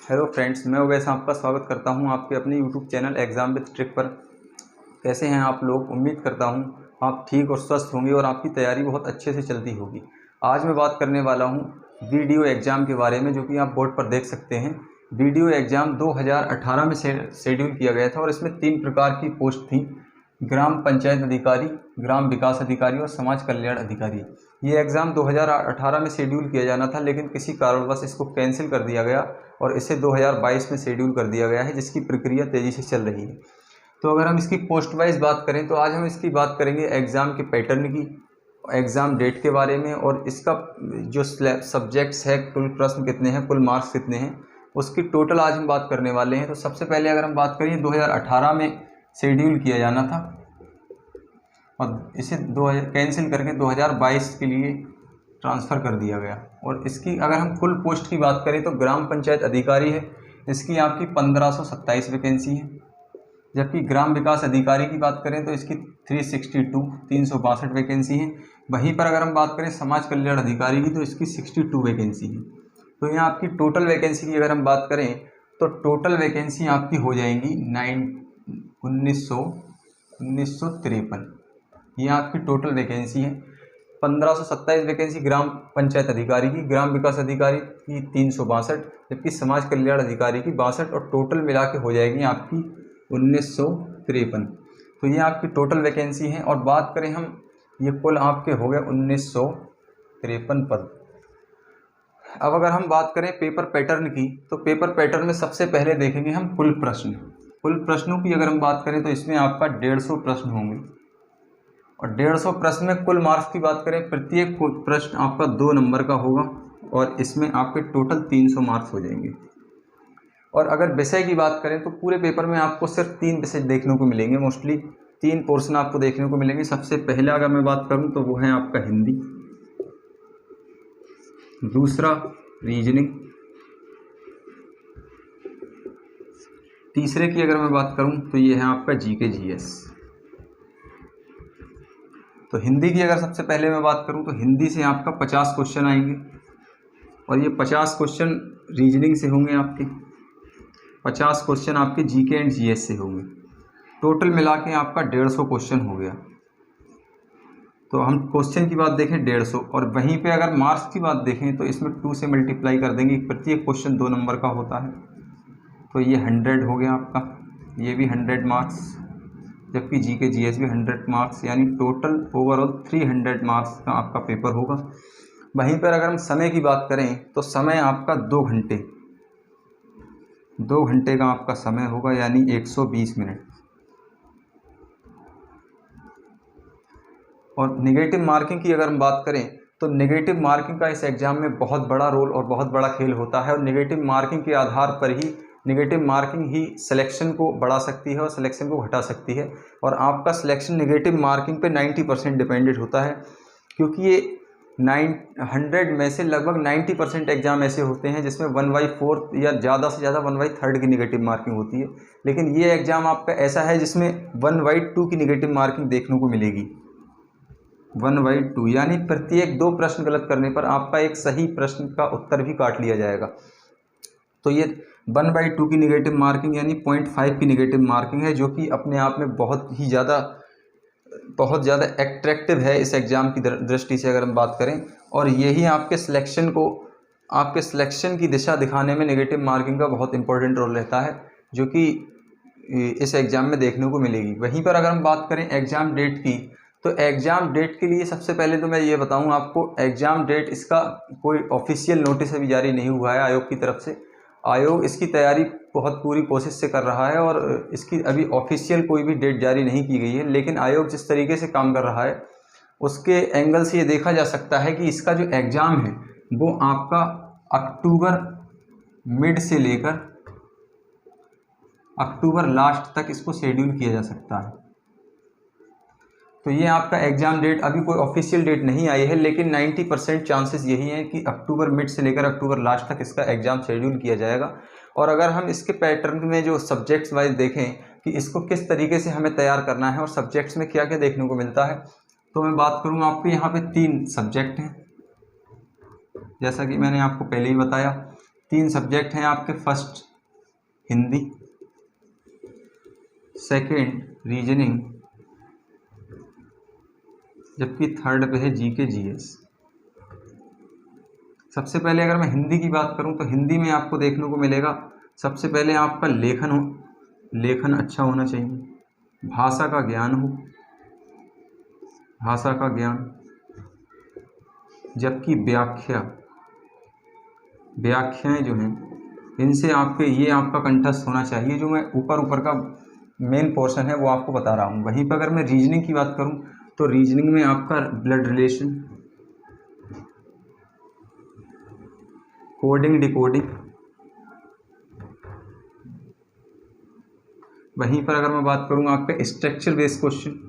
Hello friends, मैं वैसे आपका स्वागत करता हूं आपके अपने YouTube channel exam with trick पर। कैसे हैं आप लोग? उम्मीद करता हूं आप ठीक और स्वस्थ होंगे और आपकी तैयारी बहुत अच्छे से चलती होगी। आज मैं बात करने वाला हूं वीडियो एग्ज़ाम के बारे में, जो कि आप बोर्ड पर देख सकते हैं। वीडियो एग्ज़ाम 2018 में शेड्यूल किया गया था और इसमें 3 प्रकार की पोस्ट थी: ग्राम पंचायत अधिकारी, ग्राम विकास अधिकारी और समाज कल्याण अधिकारी। ये एग्ज़ाम 2018 में शेड्यूल किया जाना था, लेकिन किसी कारणवश इसको कैंसिल कर दिया गया और इसे 2022 में शेड्यूल कर दिया गया है, जिसकी प्रक्रिया तेज़ी से चल रही है। तो अगर हम इसकी पोस्ट वाइज बात करें तो आज हम इसकी बात करेंगे एग्ज़ाम के पैटर्न की, एग्ज़ाम डेट के बारे में, और इसका जो सब्जेक्ट्स है, कुल प्रश्न कितने हैं, कुल मार्क्स कितने हैं, उसकी टोटल आज हम बात करने वाले हैं। तो सबसे पहले अगर हम बात करें, 2018 में शेड्यूल किया जाना था और इसे कैंसिल करके 2022 के लिए ट्रांसफ़र कर दिया गया। और इसकी अगर हम कुल पोस्ट की बात करें तो ग्राम पंचायत अधिकारी है, इसकी आपकी 1527 वैकेंसी है। जबकि ग्राम विकास अधिकारी की बात करें तो इसकी 362 वैकेंसी है। वहीं पर अगर हम बात करें समाज कल्याण अधिकारी की तो इसकी 62 वैकेंसी है। तो यहाँ आपकी टोटल वैकेंसी की अगर हम बात करें तो टोटल वैकेंसी आपकी हो जाएंगी 1953। ये आपकी टोटल वैकेंसी है। 1527 वैकेंसी ग्राम पंचायत अधिकारी की, ग्राम विकास अधिकारी की 362, जबकि समाज कल्याण अधिकारी की 62, और टोटल मिला के हो जाएगी आपकी 1953। तो ये आपकी टोटल वैकेंसी है। और बात करें हम, ये कुल आपके हो गए 1953 पद। अब अगर हम बात करें पेपर पैटर्न की, तो पेपर पैटर्न में सबसे पहले देखेंगे हम कुल प्रश्न। कुल प्रश्नों की अगर हम बात करें तो इसमें आपका 150 प्रश्न होंगे, और 150 प्रश्न में कुल मार्क्स की बात करें, प्रत्येक प्रश्न आपका 2 नंबर का होगा और इसमें आपके टोटल 300 मार्क्स हो जाएंगे। और अगर विषय की बात करें तो पूरे पेपर में आपको सिर्फ 3 विषय देखने को मिलेंगे, मोस्टली 3 पोर्शन आपको देखने को मिलेंगे। सबसे पहले अगर मैं बात करूं तो वो है आपका हिंदी, दूसरा रीजनिंग, तीसरे की अगर मैं बात करूं तो ये है आपका जीके जीएस। तो हिंदी की अगर सबसे पहले मैं बात करूं तो हिंदी से आपका 50 क्वेश्चन आएंगे, और ये 50 क्वेश्चन रीजनिंग से होंगे, आपके 50 क्वेश्चन आपके जीके एंड जीएस से होंगे। टोटल मिला के आपका 150 क्वेश्चन हो गया। तो हम क्वेश्चन की बात देखें 150, और वहीं पे अगर मार्क्स की बात देखें तो इसमें 2 से मल्टीप्लाई कर देंगे। प्रत्येक क्वेश्चन 2 नंबर का होता है, तो ये 100 हो गया आपका, ये भी 100 मार्क्स, जबकि जीके जीएस भी 100 मार्क्स, यानी टोटल ओवरऑल 300 मार्क्स का आपका पेपर होगा। वहीं पर अगर हम समय की बात करें तो समय आपका 2 घंटे, 2 घंटे का आपका समय होगा, यानी 120 मिनट। और नेगेटिव मार्किंग की अगर हम बात करें तो नेगेटिव मार्किंग का इस एग्ज़ाम में बहुत बड़ा रोल और बहुत बड़ा खेल होता है, और नेगेटिव मार्किंग के आधार पर ही, नेगेटिव मार्किंग ही सिलेक्शन को बढ़ा सकती है और सिलेक्शन को घटा सकती है। और आपका सिलेक्शन नेगेटिव मार्किंग पे 90% डिपेंडेंट होता है, क्योंकि ये 100 में से लगभग 90% एग्ज़ाम ऐसे होते हैं जिसमें 1/4 या ज़्यादा से ज़्यादा 1/3 की नेगेटिव मार्किंग होती है। लेकिन ये एग्ज़ाम आपका ऐसा है जिसमें 1/2 की नेगेटिव मार्किंग देखने को मिलेगी। 1/2 यानी प्रत्येक 2 प्रश्न गलत करने पर आपका एक सही प्रश्न का उत्तर भी काट लिया जाएगा। तो ये 1/2 की नेगेटिव मार्किंग यानी 0.5 की नेगेटिव मार्किंग है, जो कि अपने आप में बहुत ज़्यादा एट्रैक्टिव है इस एग्ज़ाम की दृष्टि से अगर हम बात करें। और यही आपके सिलेक्शन की दिशा दिखाने में नेगेटिव मार्किंग का बहुत इंपॉर्टेंट रोल रहता है, जो कि इस एग्ज़ाम में देखने को मिलेगी। वहीं पर अगर हम बात करें एग्ज़ाम डेट की, तो एग्ज़ाम डेट के लिए सबसे पहले तो मैं ये बताऊं आपको, एग्ज़ाम डेट इसका कोई ऑफिशियल नोटिस अभी जारी नहीं हुआ है आयोग की तरफ से। आयोग इसकी तैयारी बहुत पूरी कोशिश से कर रहा है और इसकी अभी ऑफिशियल कोई भी डेट जारी नहीं की गई है। लेकिन आयोग जिस तरीके से काम कर रहा है उसके एंगल से ये देखा जा सकता है कि इसका जो एग्ज़ाम है वो आपका अक्टूबर मिड से लेकर अक्टूबर लास्ट तक इसको शेड्यूल किया जा सकता है। तो ये आपका एग्ज़ाम डेट अभी कोई ऑफिशियल डेट नहीं आई है, लेकिन 90% चांसेस यही हैं कि अक्टूबर मिड से लेकर अक्टूबर लास्ट तक इसका एग्ज़ाम शेड्यूल किया जाएगा। और अगर हम इसके पैटर्न में जो सब्जेक्ट्स वाइज देखें कि इसको किस तरीके से हमें तैयार करना है और सब्जेक्ट्स में क्या क्या देखने को मिलता है, तो मैं बात करूँगा आपको यहाँ पे 3 सब्जेक्ट हैं, जैसा कि मैंने आपको पहले ही बताया। 3 सब्जेक्ट हैं आपके, फर्स्ट हिंदी, सेकंड रीजनिंग, जबकि थर्ड पे है जीके जीएस। सबसे पहले अगर मैं हिंदी की बात करूं तो हिंदी में आपको देखने को मिलेगा सबसे पहले आपका लेखन अच्छा होना चाहिए, भाषा का ज्ञान हो, भाषा का ज्ञान, जबकि व्याख्याएं जो हैं इनसे ये आपका कंठस्थ होना चाहिए। जो मैं ऊपर का मेन पोर्शन है वो आपको बता रहा हूँ। वहीं पर अगर मैं रीजनिंग की बात करूँ तो रीजनिंग में आपका ब्लड रिलेशन, कोडिंग डिकोडिंग, वहीं पर अगर मैं बात करूँ आपका स्ट्रक्चर बेस्ड क्वेश्चन,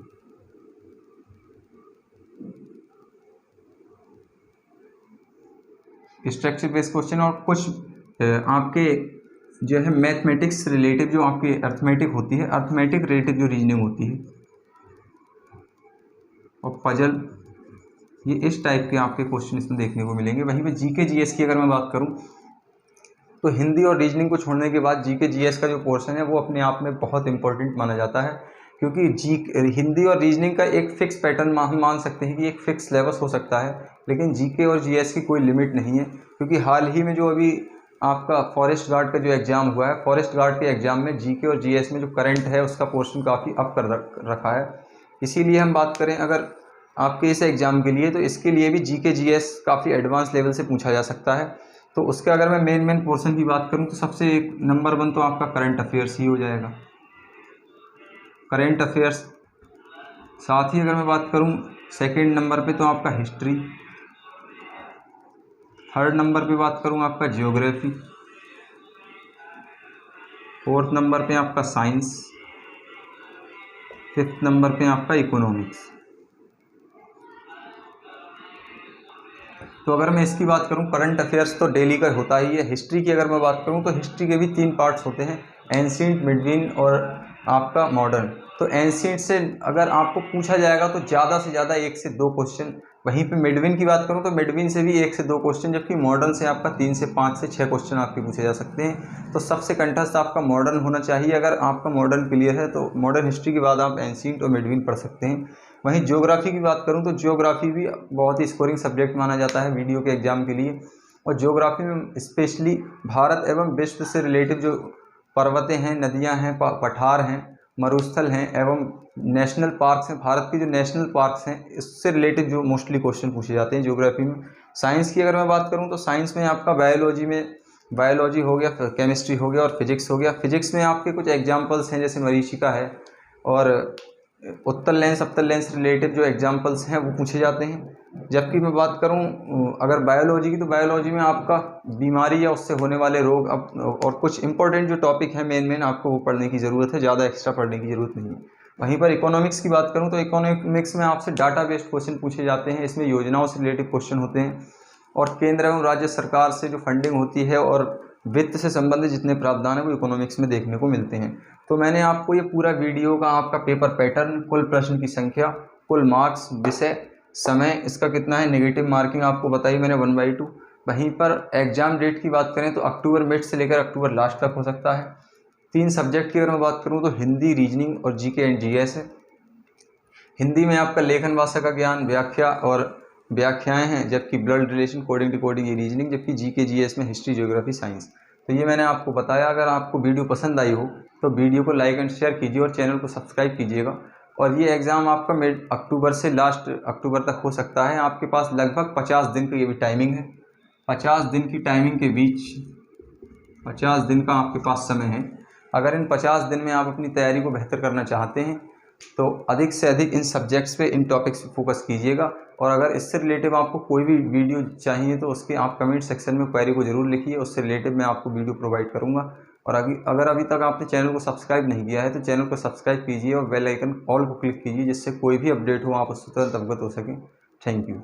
और कुछ आपके जो है मैथमेटिक्स रिलेटिव जो आपकी अर्थमेटिक होती है, अर्थमेटिक रिलेटिव जो रीजनिंग होती है, और पजल, ये इस टाइप के आपके क्वेश्चन इसमें देखने को मिलेंगे। वहीं पे जीके जीएस की अगर मैं बात करूं तो हिंदी और रीजनिंग को छोड़ने के बाद जीके जीएस का जो पोर्शन है वो अपने आप में बहुत इंपॉर्टेंट माना जाता है, क्योंकि हिंदी और रीजनिंग का एक फिक्स पैटर्न हम मान सकते हैं कि एक फिक्स सिलेबस हो सकता है, लेकिन जीके और जीएस की कोई लिमिट नहीं है। क्योंकि हाल ही में जो अभी आपका फॉरेस्ट गार्ड का जो एग्ज़ाम हुआ है, फॉरेस्ट गार्ड के एग्ज़ाम में जीके और जीएस में जो करंट है उसका पोर्शन काफ़ी अप कर रखा है। इसीलिए हम बात करें अगर आपके इस एग्ज़ाम के लिए, तो इसके लिए भी जीके जीएस काफ़ी एडवांस लेवल से पूछा जा सकता है। तो उसके अगर मैं मेन पोर्शन की बात करूं तो सबसे नंबर 1 तो आपका करंट अफेयर्स ही हो जाएगा, करंट अफेयर्स। साथ ही अगर मैं बात करूं सेकंड नंबर पे तो आपका हिस्ट्री, थर्ड नंबर पे बात करूं आपका ज्योग्राफी, फोर्थ नंबर पे आपका साइंस, फिफ्थ नंबर पे आपका इकोनॉमिक्स। तो अगर मैं इसकी बात करूं करंट अफेयर्स तो डेली का होता ही है। हिस्ट्री की अगर मैं बात करूं तो हिस्ट्री के भी 3 पार्ट्स होते हैं, एंशिएंट, मिडवीन और आपका मॉडर्न। तो एंशिएंट से अगर आपको पूछा जाएगा तो ज़्यादा से ज़्यादा 1 से 2 क्वेश्चन। वहीं पे मिडवीन की बात करूं तो मिडवीन से भी 1 से 2 क्वेश्चन, जबकि मॉडर्न से आपका 3 से 5 से 6 क्वेश्चन आपके पूछे जा सकते हैं। तो सबसे कंठस्थ आपका मॉडर्न होना चाहिए। अगर आपका मॉडर्न क्लियर है तो मॉडर्न हिस्ट्री के बाद आप एंशिएंट और मिडवीन पढ़ सकते हैं। वहीं ज्योग्राफी की बात करूं तो ज्योग्राफी भी बहुत ही स्कोरिंग सब्जेक्ट माना जाता है वीडियो के एग्जाम के लिए। और ज्योग्राफी में स्पेशली भारत एवं विश्व से रिलेटिव जो पर्वतें हैं, नदियां हैं, पठार हैं, मरुस्थल हैं एवं नेशनल पार्क्स हैं, भारत के जो नेशनल पार्क्स हैं इससे रिलेटेड जो मोस्टली क्वेश्चन पूछे जाते हैं ज्योग्राफी में। साइंस की अगर मैं बात करूं तो साइंस में आपका बायोलॉजी हो गया, केमिस्ट्री हो गया और फिजिक्स हो गया। फिजिक्स में आपके कुछ एग्जाम्पल्स हैं जैसे मरीचिका है और उत्तल लेंस अपतल लेंस रिलेटेड जो एग्जाम्पल्स हैं वो पूछे जाते हैं। जबकि मैं बात करूं अगर बायोलॉजी की, तो बायोलॉजी में आपका बीमारी या उससे होने वाले रोग और कुछ इंपॉर्टेंट जो टॉपिक है मेन आपको वो पढ़ने की ज़रूरत है, ज़्यादा एक्स्ट्रा पढ़ने की ज़रूरत नहीं है। वहीं पर इकोनॉमिक्स की बात करूं तो इकोनॉमिक्स में आपसे डाटा बेस्ड क्वेश्चन पूछे जाते हैं। इसमें योजनाओं से रिलेटेड क्वेश्चन होते हैं और केंद्र एवं राज्य सरकार से जो फंडिंग होती है और वित्त से संबंधित जितने प्रावधान है वो इकोनॉमिक्स में देखने को मिलते हैं। तो मैंने आपको ये पूरा वीडियो का आपका पेपर पैटर्न, कुल प्रश्न की संख्या, कुल मार्क्स, विषय, समय इसका कितना है, नेगेटिव मार्किंग आपको बताई मैंने 1/2। वहीं पर एग्जाम डेट की बात करें तो अक्टूबर मिड से लेकर अक्टूबर लास्ट तक हो सकता है। 3 सब्जेक्ट की अगर मैं बात करूँ तो हिंदी, रीजनिंग और जीके एंड जीएस है। हिंदी में आपका लेखन, भाषा का ज्ञान, व्याख्या और व्याख्याएं हैं, जबकि ब्लड रिलेशन, कोडिंग डिकोडिंग ये रीजनिंग, जबकि जीके जीएस में हिस्ट्री, ज्योग्राफी, साइंस। तो ये मैंने आपको बताया। अगर आपको वीडियो पसंद आई हो तो वीडियो को लाइक एंड शेयर कीजिए और चैनल को सब्सक्राइब कीजिएगा। और ये एग्ज़ाम आपका मिड अक्टूबर से लास्ट अक्टूबर तक हो सकता है। आपके पास लगभग 50 दिन की ये भी टाइमिंग है। 50 दिन की टाइमिंग के बीच 50 दिन का आपके पास समय है। अगर इन 50 दिन में आप अपनी तैयारी को बेहतर करना चाहते हैं तो अधिक से अधिक इन सब्जेक्ट्स पे, इन टॉपिक्स पे फोकस कीजिएगा। और अगर इससे रिलेटिव आपको कोई भी वीडियो चाहिए तो उसके आप कमेंट सेक्शन में क्वेरी को ज़रूर लिखिए, उससे रिलेटिव मैं आपको वीडियो प्रोवाइड करूँगा। और अगर अभी तक आपने चैनल को सब्सक्राइब नहीं किया है तो चैनल को सब्सक्राइब कीजिए और बेल आइकन ऑल को क्लिक कीजिए, जिससे कोई भी अपडेट हो आप उससे तुरंत अवगत हो सकें। Thank you.